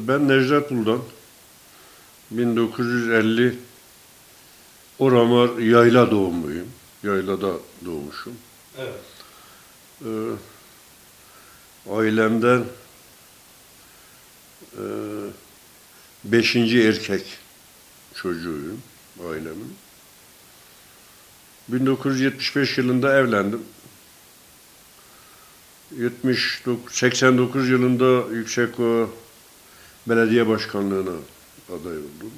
Ben Necdet Buldan, 1950 Oramar Yayla doğumluyum. Yaylada doğmuşum. Evet. Ailemden beşinci erkek çocuğuyum ailemin. 1975 yılında evlendim. 89 yılında Yüksekova Belediye Başkanlığı'na aday oldum.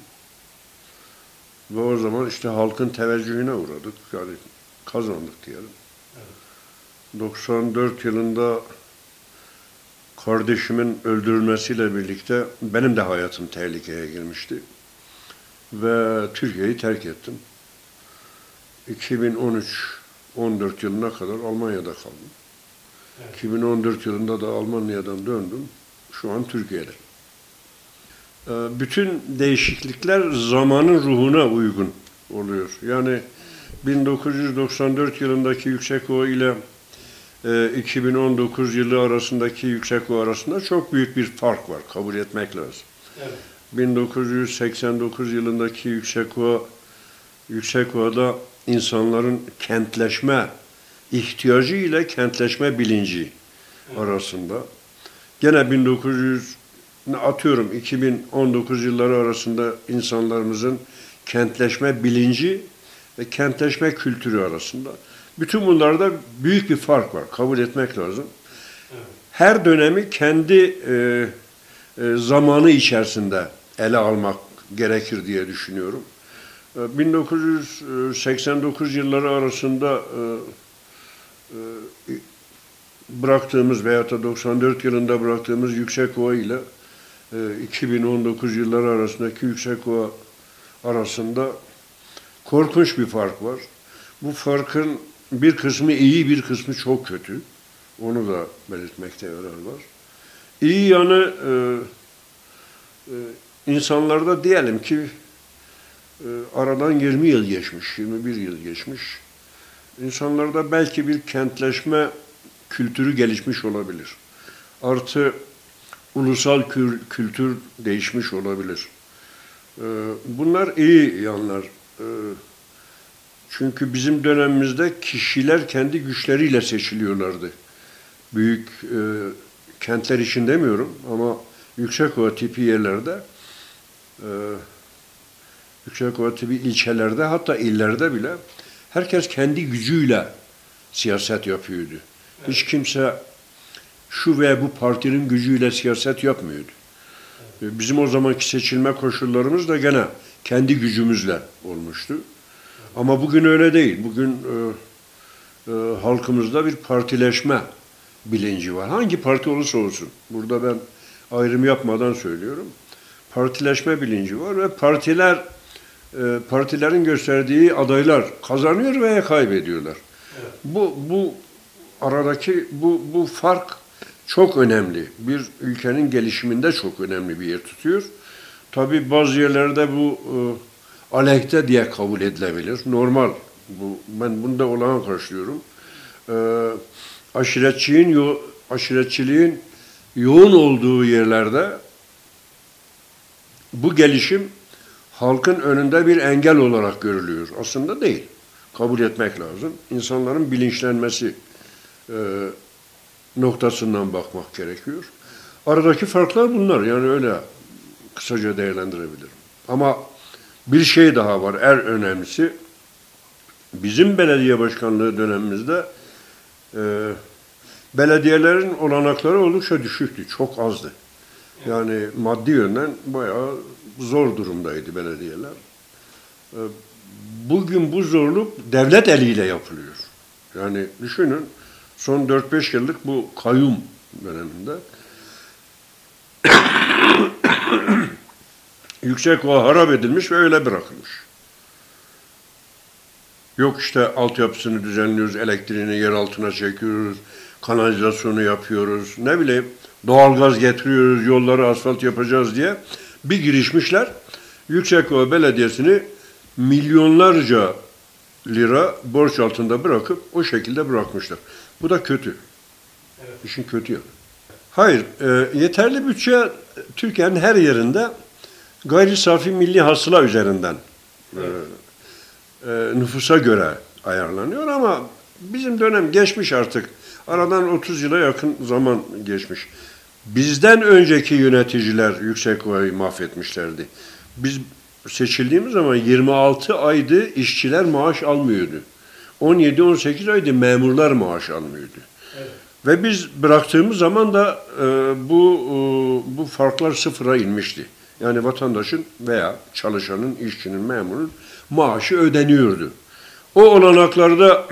Ve o zaman işte halkın teveccühüne uğradık. Yani kazandık diyelim. Evet. 94 yılında kardeşimin öldürülmesiyle birlikte benim de hayatım tehlikeye girmişti. Ve Türkiye'yi terk ettim. 2013-14 yılına kadar Almanya'da kaldım. Evet. 2014 yılında da Almanya'dan döndüm. Şu an Türkiye'de. Bütün değişiklikler zamanın ruhuna uygun oluyor. Yani 1994 yılındaki Yüksekova ile 2019 yılı arasındaki Yüksekova arasında çok büyük bir fark var. Kabul etmek lazım. Evet. 1989 yılındaki Yüksekova'da insanların kentleşme ihtiyacı ile kentleşme bilinci arasında. Gene 2019 yılları arasında insanlarımızın kentleşme bilinci ve kentleşme kültürü arasında. Bütün bunlarda büyük bir fark var. Kabul etmek lazım. Evet. Her dönemi kendi zamanı içerisinde ele almak gerekir diye düşünüyorum. 1989 yılları arasında bıraktığımız veyahut da 94 yılında bıraktığımız Yüksekova ile 2019 yılları arasındaki Yüksekova arasında korkunç bir fark var. Bu farkın bir kısmı iyi, bir kısmı çok kötü. Onu da belirtmekte yarar var. İyi yanı insanlarda diyelim ki aradan 20 yıl geçmiş, 21 yıl geçmiş. İnsanlarda belki bir kentleşme kültürü gelişmiş olabilir. Artı ulusal kültür değişmiş olabilir. Bunlar iyi yanlar. Çünkü bizim dönemimizde kişiler kendi güçleriyle seçiliyorlardı. Büyük kentler için demiyorum ama Yüksekova tipi yerlerde, Yüksekova tipi ilçelerde hatta illerde bile herkes kendi gücüyle siyaset yapıyordu. Evet. Hiç kimse şu veya bu partinin gücüyle siyaset yapmıyordu. Evet. Bizim o zamanki seçilme koşullarımız da gene kendi gücümüzle olmuştu. Evet. Ama bugün öyle değil. Bugün halkımızda bir partileşme bilinci var. Hangi parti olursa olsun. Burada ben ayrım yapmadan söylüyorum. Partileşme bilinci var ve partilerin gösterdiği adaylar kazanıyor veya kaybediyorlar. Evet. Bu aradaki bu fark çok önemli. Bir ülkenin gelişiminde çok önemli bir yer tutuyor. Tabii bazı yerlerde bu aleyhte diye kabul edilebilir. Normal. Ben bunda olağan karşılıyorum. Aşiretçiliğin yoğun olduğu yerlerde bu gelişim halkın önünde bir engel olarak görülüyor. Aslında değil. Kabul etmek lazım. İnsanların bilinçlenmesi noktasından bakmak gerekiyor. Aradaki farklar bunlar. Yani öyle kısaca değerlendirebilirim. Ama bir şey daha var. En önemlisi bizim belediye başkanlığı dönemimizde belediyelerin olanakları oldukça düşüktü. Çok azdı. Yani maddi yönden bayağı zor durumdaydı belediyeler. Bugün bu zorluk devlet eliyle yapılıyor. Yani düşünün son 4-5 yıllık bu kayyum döneminde Yüksekova harap edilmiş ve öyle bırakılmış. Yok işte altyapısını düzenliyoruz, elektriğini yer altına çekiyoruz, kanalizasyonu yapıyoruz, ne bileyim doğalgaz getiriyoruz, yolları asfalt yapacağız diye bir girişmişler. Yüksekova Belediyesi'ni milyonlarca lira borç altında bırakıp o şekilde bırakmışlar. Bu da kötü. Evet. İşin kötü yanı. Hayır, yeterli bütçe Türkiye'nin her yerinde gayri safi milli hasıla üzerinden nüfusa göre ayarlanıyor ama bizim dönem geçmiş artık. Aradan 30 yıla yakın zaman geçmiş. Bizden önceki yöneticiler Yüksekova'yı mahvetmişlerdi. Biz seçildiğimiz zaman 26 aydı işçiler maaş almıyordu. 17-18 aydı memurlar maaş almıyordu. Evet. Ve biz bıraktığımız zaman da bu farklar sıfıra inmişti. Yani vatandaşın veya çalışanın, işçinin, memurun maaşı ödeniyordu. O olanaklarda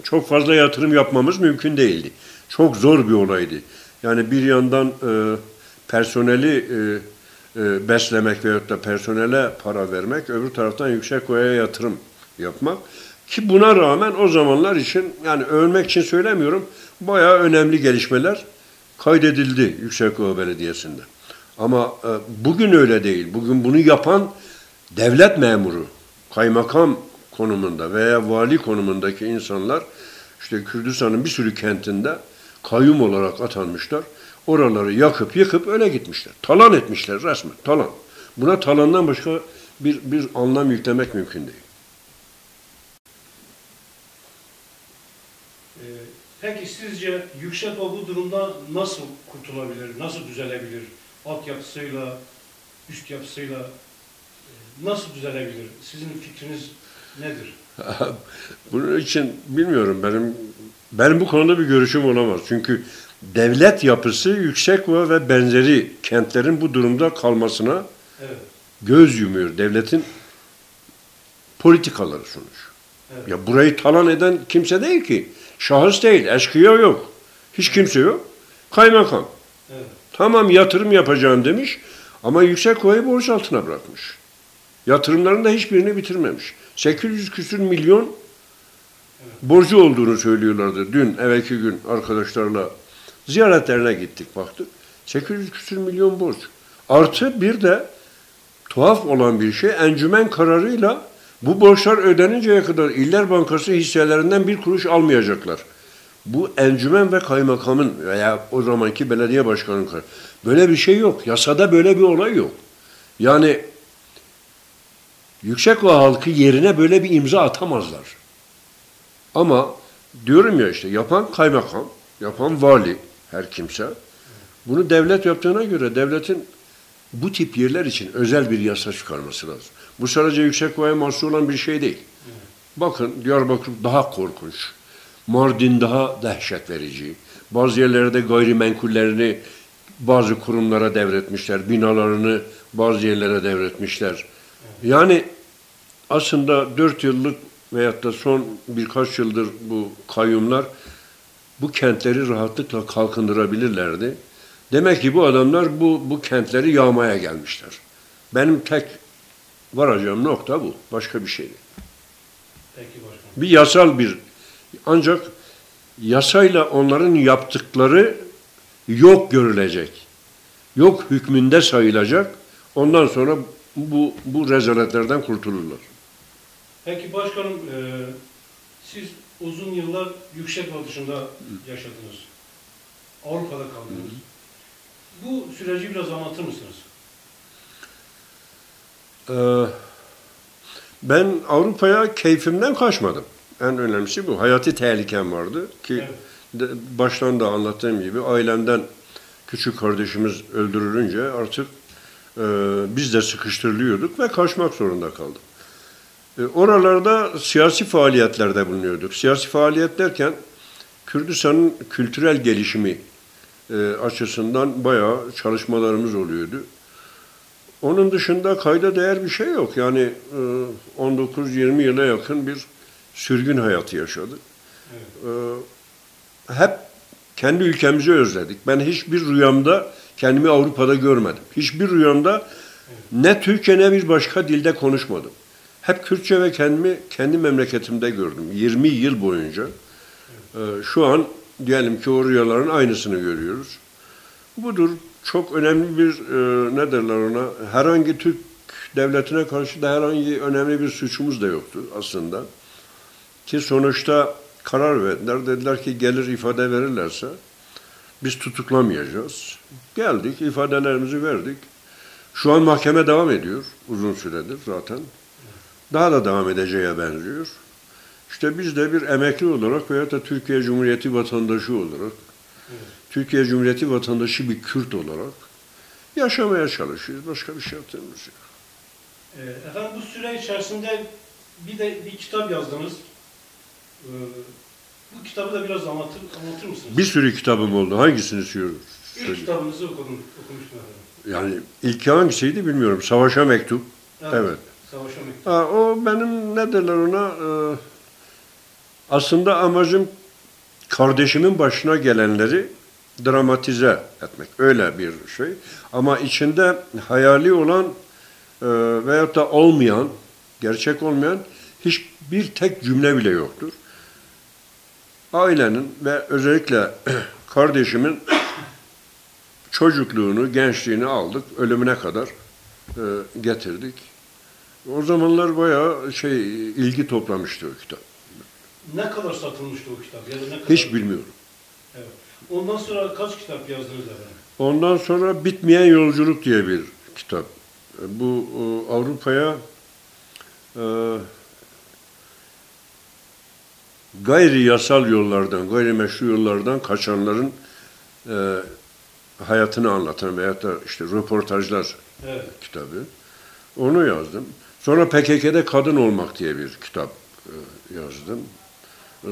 çok fazla yatırım yapmamız mümkün değildi. Çok zor bir olaydı. Yani bir yandan personeli beslemek veyahut da personele para vermek, öbür taraftan Yüksekova'ya yatırım yapmak. Ki buna rağmen o zamanlar için, yani övmek için söylemiyorum, bayağı önemli gelişmeler kaydedildi Yüksekova Belediyesi'nde. Ama bugün öyle değil. Bugün bunu yapan devlet memuru, kaymakam konumunda veya vali konumundaki insanlar, işte Kürdistan'ın bir sürü kentinde kayyum olarak atanmışlar. Oraları yakıp yıkıp öyle gitmişler. Talan etmişler resmen, talan. Buna talandan başka bir anlam yüklemek mümkün değil. Peki sizce Yüksekova bu durumda nasıl kurtulabilir, nasıl düzelebilir? Altyapısıyla, üst yapısıyla nasıl düzelebilir? Sizin fikriniz nedir? Bunun için bilmiyorum, benim bu konuda bir görüşüm olamaz. Çünkü devlet yapısı Yüksekova ve benzeri kentlerin bu durumda kalmasına göz yumuyor. Devletin politikaları sonuç. Evet. Ya burayı talan eden kimse değil ki. Şahıs değil, eşkıya yok. Hiç kimse yok. Kaymakam. Evet. Tamam yatırım yapacağım demiş ama Yüksekova'yı borç altına bırakmış. Yatırımların da hiçbirini bitirmemiş. 800 küsür milyon borcu olduğunu söylüyorlardı. Dün, evvelki gün arkadaşlarla ziyaretlerine gittik, baktık. 800 küsür milyon borç. Artı bir de tuhaf olan bir şey, encümen kararıyla bu borçlar ödeninceye kadar İller Bankası hisselerinden bir kuruş almayacaklar. Bu encümen ve kaymakamın veya o zamanki belediye başkanının kararı. Böyle bir şey yok. Yasada böyle bir olay yok. Yani Yüksekova halkı yerine böyle bir imza atamazlar. Ama diyorum ya, işte yapan kaymakam, yapan vali, her kimse. Bunu devlet yaptığına göre devletin bu tip yerler için özel bir yasa çıkarması lazım. Bu sadece Yüksekova'ya mahsus olan bir şey değil. Bakın Diyarbakır daha korkunç. Mardin daha dehşet verici. Bazı yerlerde gayrimenkullerini bazı kurumlara devretmişler. Binalarını bazı yerlere devretmişler. Yani aslında 4 yıllık veyahut da son birkaç yıldır bu kayyumlar bu kentleri rahatlıkla kalkındırabilirlerdi. Demek ki bu adamlar bu kentleri yağmaya gelmişler. Benim tek varacağım nokta bu. Başka bir şey değil. Peki başkanım. Bir yasal ancak yasayla onların yaptıkları yok görülecek. Yok hükmünde sayılacak. Ondan sonra bu rezaletlerden kurtulurlar. Peki başkanım, siz uzun yıllar Yüksekova dışında yaşadınız. Avrupa'da kaldınız. Bu süreci biraz anlatır mısınız? Ben Avrupa'ya keyfimden kaçmadım. En önemlisi bu. Hayati tehlikem vardı ki baştan da anlattığım gibi ailemden küçük kardeşimiz öldürülünce artık biz de sıkıştırılıyorduk ve kaçmak zorunda kaldık. Oralarda siyasi faaliyetlerde bulunuyorduk. Siyasi faaliyet derken Kürdistan'ın kültürel gelişimi açısından bayağı çalışmalarımız oluyordu. Onun dışında kayda değer bir şey yok. Yani 19-20 yıla yakın bir sürgün hayatı yaşadık. Evet. Hep kendi ülkemizi özledik. Ben hiçbir rüyamda kendimi Avrupa'da görmedim. Hiçbir rüyamda ne Türkçe ne bir başka dilde konuşmadım. Hep Kürtçe ve kendimi kendi memleketimde gördüm. 20 yıl boyunca. Şu an diyelim ki o rüyaların aynısını görüyoruz. Budur. Çok önemli bir, ne derler ona, herhangi Türk devletine karşı da herhangi önemli bir suçumuz da yoktu aslında. Ki sonuçta karar verdiler. Dediler ki gelir ifade verirlerse Biz tutuklamayacağız. Geldik, ifadelerimizi verdik. Şu an mahkeme devam ediyor. Uzun süredir zaten. Daha da devam edeceğe benziyor. İşte biz de bir emekli olarak veyahut da Türkiye Cumhuriyeti vatandaşı olarak, Türkiye Cumhuriyeti vatandaşı bir Kürt olarak yaşamaya çalışıyoruz. Başka bir şey yaptığımız yok. Efendim bu süre içerisinde bir kitap yazdınız. Bu kitabı da biraz anlatır mısınız? Bir sürü kitabım oldu. Hangisini söylüyoruz? İlk kitabınızı okumuştum efendim. Yani ilk hangisiydi bilmiyorum. Savaşa Mektup. Evet. Savaşa Mektup. O benim ne derler ona? Aslında amacım kardeşimin başına gelenleri dramatize etmek. Öyle bir şey. Ama içinde hayali olan veyahut da olmayan, gerçek olmayan hiçbir tek cümle bile yoktur. Ailenin ve özellikle kardeşimin çocukluğunu, gençliğini aldık, ölümüne kadar getirdik. O zamanlar bayağı ilgi toplamıştı o kitap. Ne kadar satılmıştı o kitap? Ya da ne kadar... Hiç bilmiyorum. Evet. Ondan sonra kaç kitap yazdınız efendim? Ondan sonra Bitmeyen Yolculuk diye bir kitap. Bu Avrupa'ya gayri yasal yollardan, gayrimeşru yollardan kaçanların hayatını anlatan veyahut da işte röportajlar kitabı. Onu yazdım. Sonra PKK'de Kadın Olmak diye bir kitap yazdım.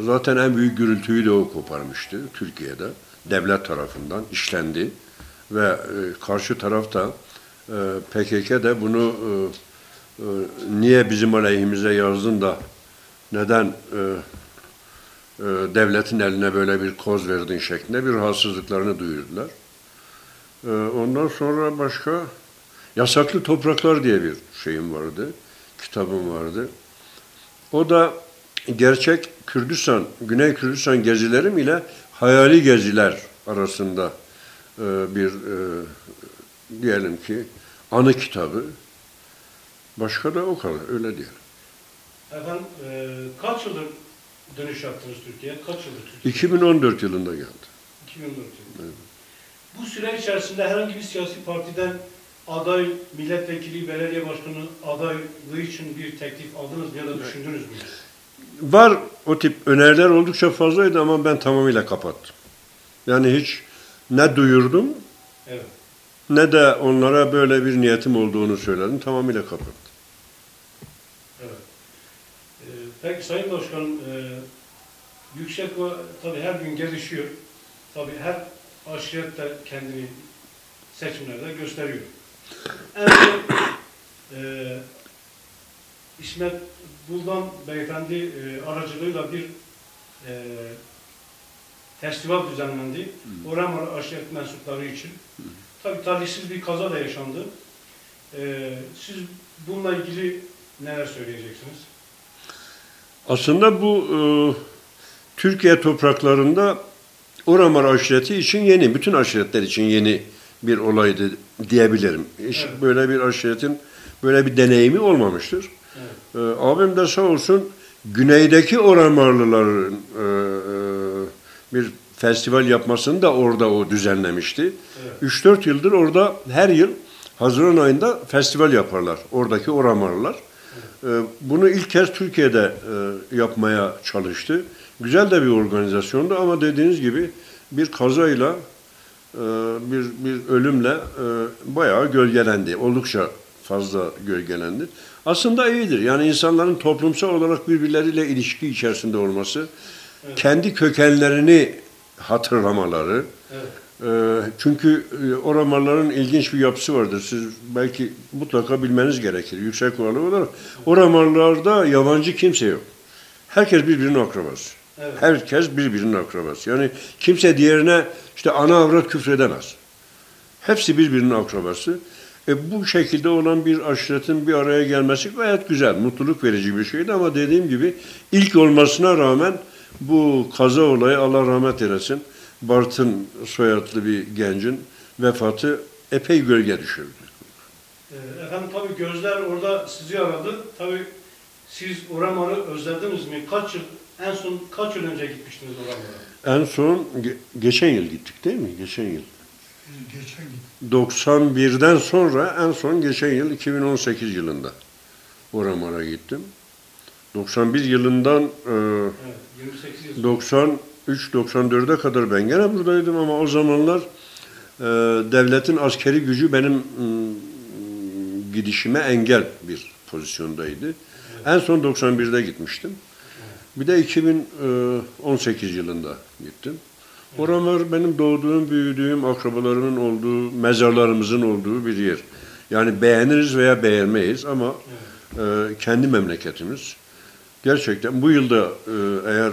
Zaten en büyük gürültüyü de o koparmıştı Türkiye'de. Devlet tarafından işlendi. Ve karşı tarafta PKK de bunu niye bizim aleyhimize yazdın da neden devletin eline böyle bir koz verdin şeklinde bir rahatsızlıklarını duyurdular. Ondan sonra başka Yasaklı Topraklar diye bir şeyim vardı, kitabım vardı. O da gerçek Kürdistan, Güney Kürdistan gezilerim ile hayali geziler arasında bir diyelim ki anı kitabı. Başka da o kadar, öyle diyelim. Efendim kaç yıldır dönüş yaptınız Türkiye'ye? Kaç yıldır Türkiye'ye? 2014 yılında geldi. 2014 yılında. Evet. Bu süre içerisinde herhangi bir siyasi partiden aday, milletvekili, belediye başkanı adaylığı için bir teklif aldınız mı ya da düşündünüz mü? Var, o tip öneriler oldukça fazlaydı ama ben tamamıyla kapattım. Yani hiç ne duyurdum, evet, ne de onlara böyle bir niyetim olduğunu söyledim. Tamamıyla kapattım. Evet. Peki Sayın Başkanım, Yüksekova tabii her gün gelişiyor. Tabii her aşiret de kendini seçimlerde gösteriyor. En son İsmet Buldan Beyefendi aracılığıyla bir festival düzenlendi. Oramar aşiret mensupları için. Tabii talihsiz bir kaza da yaşandı. Siz bununla ilgili neler söyleyeceksiniz? Aslında bu Türkiye topraklarında Oramar aşireti için yeni, bütün aşiretler için yeni bir olaydı diyebilirim. Hiç evet, böyle bir aşiretin böyle bir deneyimi olmamıştır. Evet. Abim de sağ olsun güneydeki Oramarlıların bir festival yapmasını da orada o düzenlemişti. Evet. 3-4 yıldır orada her yıl Haziran ayında festival yaparlar oradaki Oramarlılar. Evet. Bunu ilk kez Türkiye'de yapmaya çalıştı. Güzel de bir organizasyondu ama dediğiniz gibi bir kazayla, bir ölümle bayağı gölgelendi. Oldukça fazla gölgelendi. Aslında iyidir. Yani insanların toplumsal olarak birbirleriyle ilişki içerisinde olması, evet, kendi kökenlerini hatırlamaları. Evet. Çünkü Oramarların ilginç bir yapısı vardır. Siz belki mutlaka bilmeniz gerekir. Yüksekovalı olarak. Oramarlarda yabancı kimse yok. Herkes birbirinin akrabası. Evet. Herkes birbirinin akrabası. Yani kimse diğerine işte ana avrat küfredemez. Hepsi birbirinin akrabası. Bu şekilde olan bir aşiretin bir araya gelmesi gayet güzel, mutluluk verici bir şeydi ama dediğim gibi ilk olmasına rağmen bu kaza olayı Allah rahmet eylesin. Bartın soyadlı bir gencin vefatı epey gölge düşürdü. Efendim tabii gözler orada sizi aradı. Tabii siz Oramar'ı özlediniz mi? En son kaç yıl önce gitmiştiniz Oramar'a? En son geçen yıl gittik değil mi? Geçen yıl. Geçen gün. 91'den sonra en son geçen yıl 2018 yılında Oramar'a gittim. 91 yılından Evet, 28 yıl. 93-94'e kadar ben gene buradaydım ama o zamanlar devletin askeri gücü benim gidişime engel bir pozisyondaydı. Evet. En son 91'de gitmiştim. Evet. Bir de 2018 yılında gittim. Evet. Oramar benim doğduğum, büyüdüğüm, akrabalarımın olduğu, mezarlarımızın olduğu bir yer. Yani beğeniriz veya beğenmeyiz ama evet. Kendi memleketimiz. Gerçekten bu yılda eğer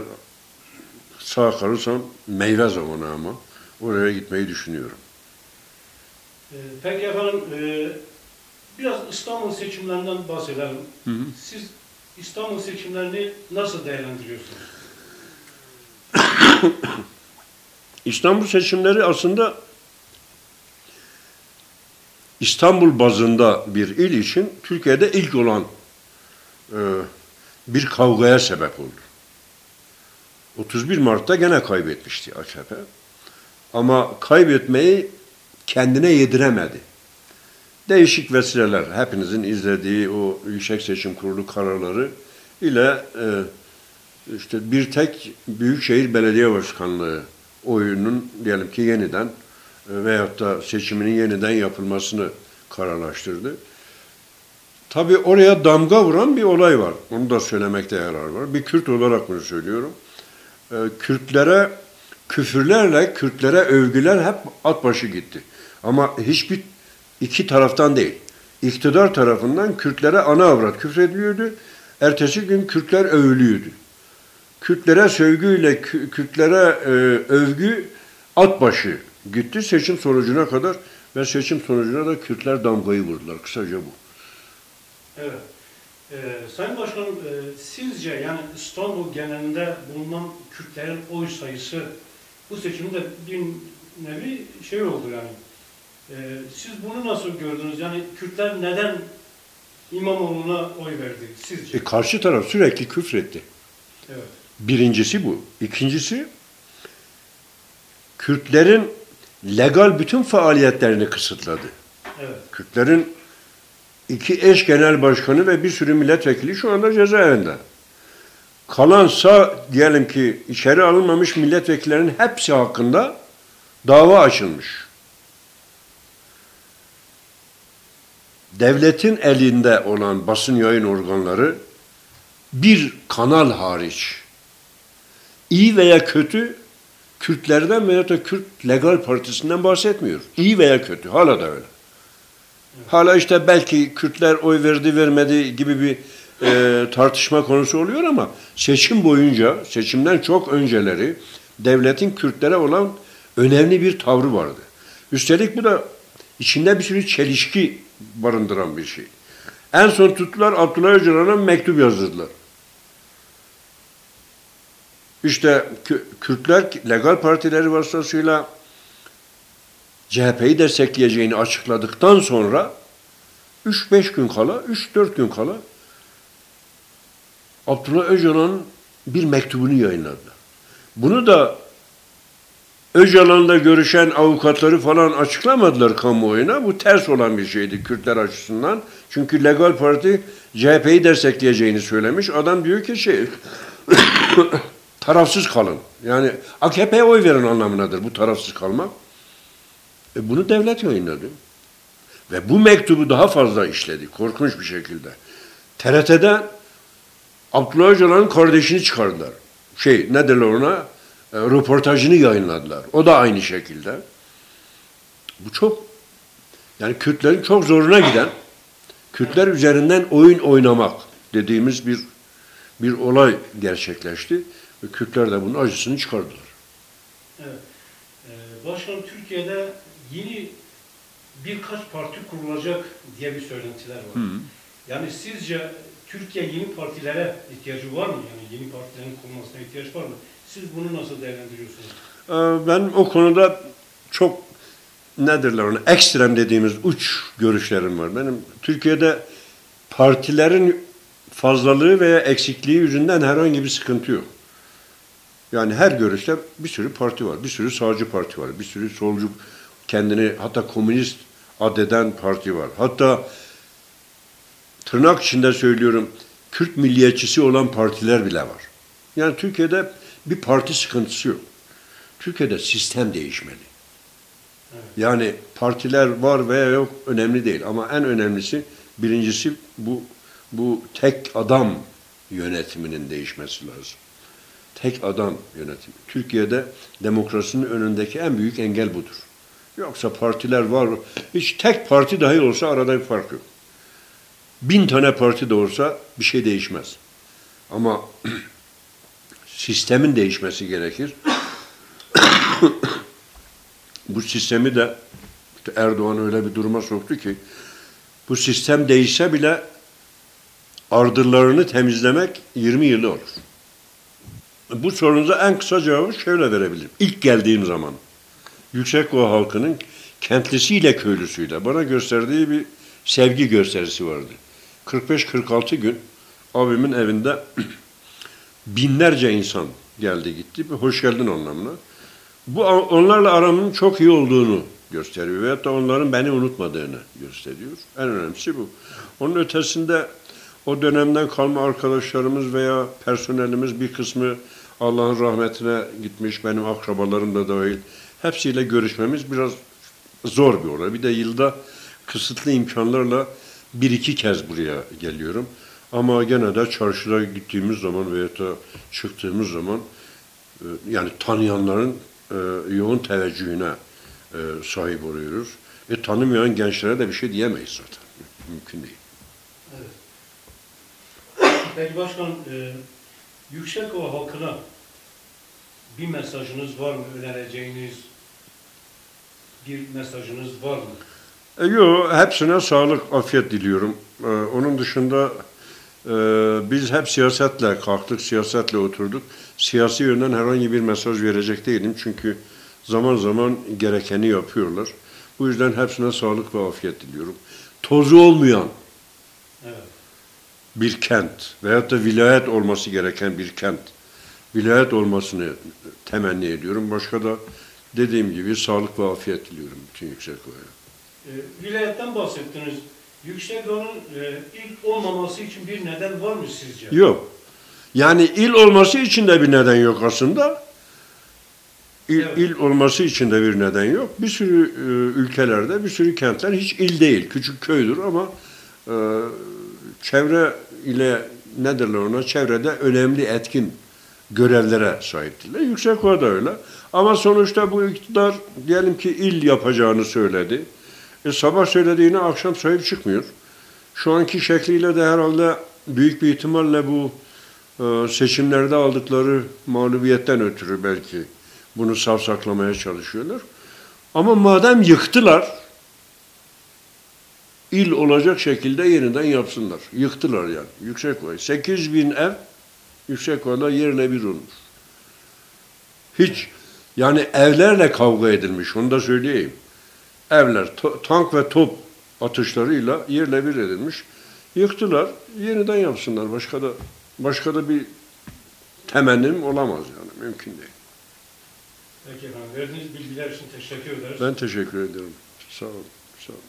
sağ kalırsam meyve zamanı ama oraya gitmeyi düşünüyorum. Peki efendim, biraz İstanbul seçimlerinden bahsedelim. Hı hı. Siz İstanbul seçimlerini nasıl değerlendiriyorsunuz? İstanbul seçimleri aslında İstanbul bazında bir il için Türkiye'de ilk olan bir kavgaya sebep oldu. 31 Mart'ta gene kaybetmişti AKP. Ama kaybetmeyi kendine yediremedi. Değişik vesileler, hepinizin izlediği o Yüksek Seçim Kurulu kararları ile işte bir tek Büyükşehir Belediye Başkanlığı oyunun diyelim ki yeniden veyahut da seçiminin yeniden yapılmasını kararlaştırdı. Tabii oraya damga vuran bir olay var. Onu da söylemekte yarar var. Bir Kürt olarak bunu söylüyorum. Kürtlere küfürlerle, Kürtlere övgüler hep at başı gitti. Ama hiçbir iki taraftan değil. İktidar tarafından Kürtlere ana avrat küfrediliyordu. Ertesi gün Kürtler övülüyordu. Kürtlere sövgüyle, Kürtlere övgü at başı gitti seçim sonucuna kadar ve seçim sonucuna da Kürtler damgayı vurdular. Kısaca bu. Evet. Sayın Başkanım, sizce yani İstanbul genelinde bulunan Kürtlerin oy sayısı bu seçimde bir nevi şey oldu yani. Siz bunu nasıl gördünüz? Yani Kürtler neden İmamoğlu'na oy verdi sizce? Karşı taraf sürekli küfretti. Evet. Birincisi bu. İkincisi Kürtlerin legal bütün faaliyetlerini kısıtladı. Evet. Kürtlerin 2 eş genel başkanı ve bir sürü milletvekili şu anda cezaevinde. Kalansa diyelim ki içeri alınmamış milletvekillerinin hepsi hakkında dava açılmış. Devletin elinde olan basın yayın organları bir kanal hariç iyi veya kötü Kürtlerden veya da Kürt Legal Partisi'nden bahsetmiyor. İyi veya kötü. Hala da öyle. Hala işte belki Kürtler oy verdi vermedi gibi bir tartışma konusu oluyor ama seçim boyunca, seçimden çok önceleri devletin Kürtlere olan önemli bir tavrı vardı. Üstelik bu da içinde bir sürü çelişki barındıran bir şey. En son tuttular Abdullah Öcalan'a mektup yazdırdılar. İşte Kürtler legal partileri vasıtasıyla CHP'yi destekleyeceğini açıkladıktan sonra 3-5 gün kala, 3-4 gün kala Abdullah Öcalan'ın bir mektubunu yayınladılar. Bunu da Öcalan'la görüşen avukatları falan açıklamadılar kamuoyuna. Bu ters olan bir şeydi Kürtler açısından. Çünkü legal parti CHP'yi destekleyeceğini söylemiş. Adam diyor ki tarafsız kalın. Yani AKP'ye oy verin anlamındadır bu tarafsız kalmak. Bunu devlet yayınladı. Ve bu mektubu daha fazla işledi. Korkunç bir şekilde. TRT'den Abdullah Öcalan'ın kardeşini çıkardılar. Ne derler ona? Röportajını yayınladılar. O da aynı şekilde. Bu çok, yani Kürtlerin çok zoruna giden, Kürtler üzerinden oyun oynamak dediğimiz bir olay gerçekleşti. Ve Kürtler de bunun acısını çıkardılar. Evet. Başkanım, Türkiye'de yeni birkaç parti kurulacak diye bir söylentiler var. Hı. Yani sizce Türkiye yeni partilere ihtiyacı var mı? Yani yeni partilerin kurulmasına ihtiyaç var mı? Siz bunu nasıl değerlendiriyorsunuz? Ben o konuda çok ekstrem dediğimiz uç görüşlerim var. Benim Türkiye'de partilerin fazlalığı veya eksikliği yüzünden herhangi bir sıkıntı yok. Yani her görüşte bir sürü parti var. Bir sürü sağcı parti var. Bir sürü solcu, kendini hatta komünist adeden parti var. Hatta tırnak içinde söylüyorum, Kürt milliyetçisi olan partiler bile var. Yani Türkiye'de bir parti sıkıntısı yok. Türkiye'de sistem değişmeli. Evet. Yani partiler var veya yok önemli değil. Ama en önemlisi, birincisi bu tek adam yönetiminin değişmesi lazım. Tek adam yönetimi. Türkiye'de demokrasinin önündeki en büyük engel budur. Yoksa partiler var. Hiç tek parti dahi olsa arada bir fark yok. 1000 tane parti de olsa bir şey değişmez. Ama sistemin değişmesi gerekir. Bu sistemi de işte Erdoğan öyle bir duruma soktu ki bu sistem değişse bile ardırlarını temizlemek 20 yılı olur. Bu sorunuza en kısa cevabı şöyle verebilirim. İlk geldiğim zaman Yüksekova halkının kentlisiyle köylüsüyle bana gösterdiği bir sevgi gösterisi vardı. 45-46 gün abimin evinde binlerce insan geldi gitti. Bir hoş geldin anlamına. Bu onlarla aramın çok iyi olduğunu gösteriyor. Veyahut da onların beni unutmadığını gösteriyor. En önemlisi bu. Onun ötesinde o dönemden kalma arkadaşlarımız veya personelimiz bir kısmı Allah'ın rahmetine gitmiş, benim akrabalarım da dahil. Hepsiyle görüşmemiz biraz zor bir olay. Bir de yılda kısıtlı imkanlarla bir iki kez buraya geliyorum. Ama gene de çarşıda gittiğimiz zaman veyahut da çıktığımız zaman yani tanıyanların yoğun teveccühüne sahip oluyoruz. Tanımayan gençlere de bir şey diyemeyiz zaten. Mümkün değil. Evet. Peki başkanım, Yüksekova halkına bir mesajınız var mı? Önereceğiniz bir mesajınız var mı? Yok, hepsine sağlık, afiyet diliyorum. Onun dışında biz hep siyasetle kalktık, siyasetle oturduk. Siyasi yönden herhangi bir mesaj verecek değilim. Çünkü zaman zaman gerekeni yapıyorlar. Bu yüzden hepsine sağlık ve afiyet diliyorum. Tozu olmayan Evet. bir kent veyahut da vilayet olması gereken bir kent, vilayet olmasını temenni ediyorum. Başka da dediğim gibi sağlık ve afiyet diliyorum bütün Yüksekova'ya. Vilayetten bahsettiniz. Yüksekova'nın ilk olmaması için bir neden var mı sizce? Yok. Yani il olması için de bir neden yok aslında. Evet. İl olması için de bir neden yok. Bir sürü ülkelerde, bir sürü kentler hiç il değil. Küçük köydür ama çevre ile ne derler ona? Çevrede önemli etkin görevlere sahiptiler. Yüksekova da öyle. Ama sonuçta bu iktidar diyelim ki il yapacağını söyledi. Sabah söylediğine akşam sahip çıkmıyor. Şu anki şekliyle de herhalde büyük bir ihtimalle bu seçimlerde aldıkları mağlubiyetten ötürü belki bunu savsaklamaya çalışıyorlar. Ama madem yıktılar, il olacak şekilde yeniden yapsınlar. Yıktılar yani. Yüksekova. 8.000 ev Yüksekova'da yerle bir olmuş. Hiç yani evlerle kavga edilmiş. Onu da söyleyeyim. Evler tank ve top atışlarıyla yerle bir edilmiş. Yıktılar. Yeniden yapsınlar. Başka da bir temennim olamaz yani. Mümkün değil. Peki efendim. Verdiğiniz bilgiler için teşekkür ederiz. Ben teşekkür ederim. Sağ olun. Sağ olun.